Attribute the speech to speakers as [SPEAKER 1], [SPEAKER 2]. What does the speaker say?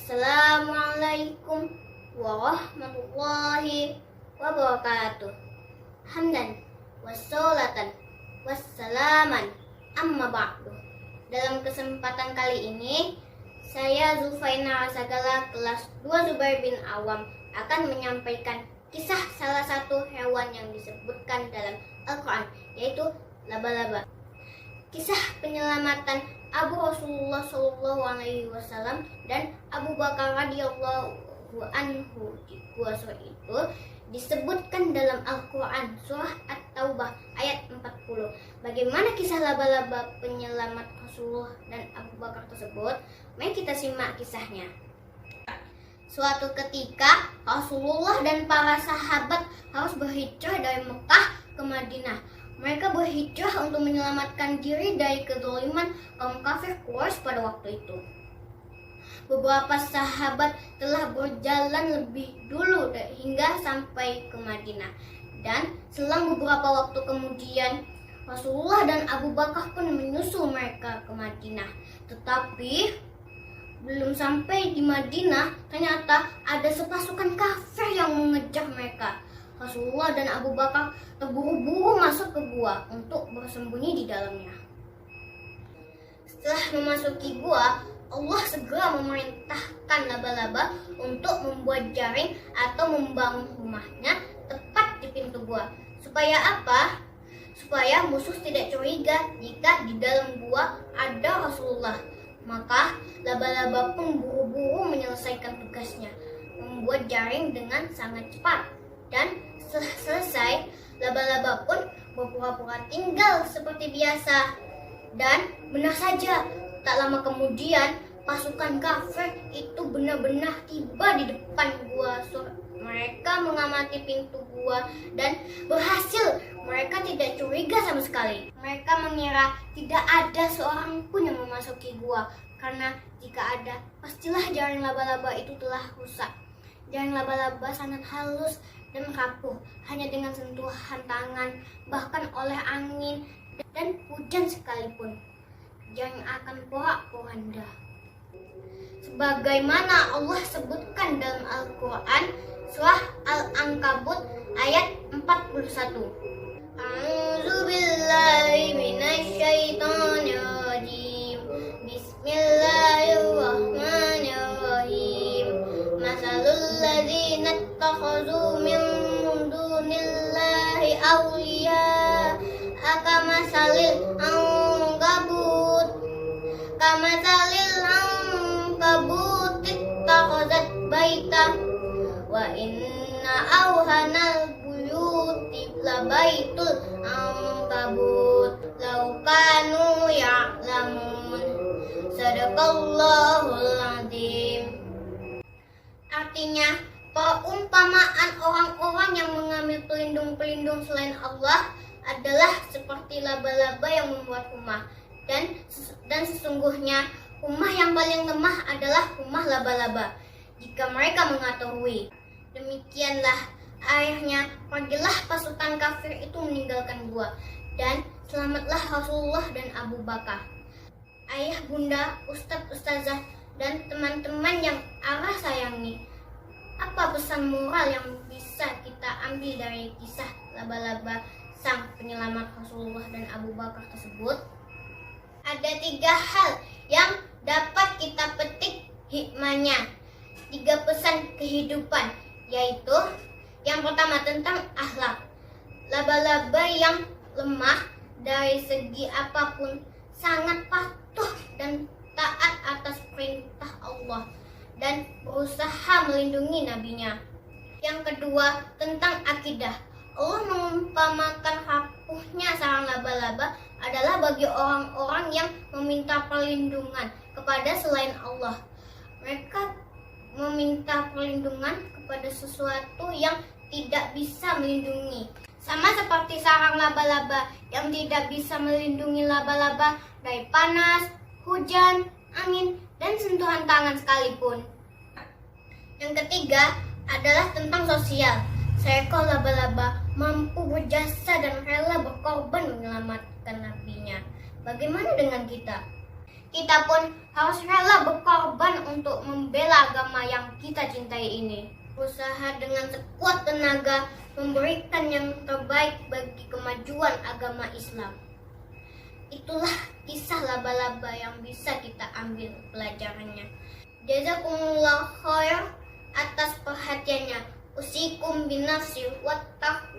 [SPEAKER 1] Assalamualaikum warahmatullahi wabarakatuh. Hamdan wassalatan wassalaman amma ba'du. Dalam kesempatan kali ini, saya Zulfaina Rasagala kelas 2 Zubair bin Awam akan menyampaikan kisah salah satu hewan yang disebutkan dalam Al-Quran, yaitu laba-laba. Kisah penyelamatan Abu Rasulullah SAW dan Abu Bakar radhiyallahu anhu di gua surah itu disebutkan dalam Al-Quran surah At-Taubah ayat 40. Bagaimana kisah laba-laba penyelamat Rasulullah dan Abu Bakar tersebut? Mari kita simak kisahnya. Suatu ketika Rasulullah dan para sahabat harus berhijrah dari Mekah ke Madinah. Mereka berhijrah untuk menyelamatkan diri dari kezaliman kaum kafir Quraisy pada waktu itu. Beberapa sahabat telah berjalan lebih dulu hingga sampai ke Madinah. Dan selang beberapa waktu kemudian, Rasulullah dan Abu Bakar pun menyusul mereka ke Madinah. Tetapi belum sampai di Madinah, ternyata ada sepasukan kafir yang mengejar mereka. Rasulullah dan Abu Bakar terburu-buru masuk ke gua untuk bersembunyi di dalamnya. Setelah memasuki gua, Allah segera memerintahkan laba-laba untuk membuat jaring atau membangun rumahnya tepat di pintu gua. Supaya apa? Supaya musuh tidak curiga jika di dalam gua ada Rasulullah. Maka laba-laba pun buru-buru menyelesaikan tugasnya, membuat jaring dengan sangat cepat. Dan setelah selesai, laba-laba pun berpura-pura tinggal seperti biasa. Dan benar saja, tak lama kemudian pasukan kafir itu benar-benar tiba di depan gua. Mereka mengamati pintu gua dan berhasil. Mereka tidak curiga sama sekali. Mereka mengira tidak ada seorang pun yang memasuki gua, karena jika ada, pastilah jaring laba-laba itu telah rusak. Jaring laba-laba sangat halus dan rapuh, hanya dengan sentuhan tangan, bahkan oleh angin dan hujan sekalipun, jaring akan porak-poranda. Sebagaimana Allah sebutkan dalam Al-Quran surah Al-Ankabut ayat 41. A'udzu billahi minasyaitonir rajim. Bismillahirrahmanirrahim. Masalul ladzina ittakhadhu min dunillahi awliya akamasalil ankabut ittakhadhat baita wa inna awhanal buyuti labaitul ankabut law kanu ya'lamun. Sadaqallahul azim. Artinya, perumpamaan orang-orang yang mengambil pelindung-pelindung selain Allah adalah seperti laba-laba yang membuat rumah. Dan sesungguhnya rumah yang paling lemah adalah rumah laba-laba jika mereka mengetahui. Demikianlah akhirnya pergilah pasukan kafir itu meninggalkan gua, dan selamatlah Rasulullah dan Abu Bakar. Ayah, bunda, ustadz, ustazah, dan teman-teman yang Allah sayangi, apa pesan moral yang bisa kita ambil dari kisah laba-laba sang penyelamat Rasulullah dan Abu Bakar tersebut? Ada 3 hal yang dapat kita petik hikmahnya, 3 pesan kehidupan, yaitu yang pertama tentang akhlak. Laba-laba yang lemah dari segi apapun sangat patuh dan taat atas perintah Allah dan berusaha melindungi nabinya. Yang kedua tentang akidah. Allah mengumpamakan rapuhnya sarang laba-laba adalah bagi orang-orang yang meminta perlindungan kepada selain Allah. Mereka meminta perlindungan kepada sesuatu yang tidak bisa melindungi. Sama seperti sarang laba-laba yang tidak bisa melindungi laba-laba dari panas, hujan, angin, dan sentuhan tangan sekalipun. Yang ketiga adalah tentang sosial. Seekor laba-laba mampu berjasa dan rela berkorban menyelamatkan nabinya. Bagaimana dengan kita? Kita pun harus rela berkorban untuk membela agama yang kita cintai ini. Berusaha dengan sekuat tenaga memberikan yang terbaik bagi kemajuan agama Islam. Itulah kisah laba-laba yang bisa kita ambil pelajarannya. Jazakumullah khair atas perhatiannya. Usikum binafsi wattaqwa.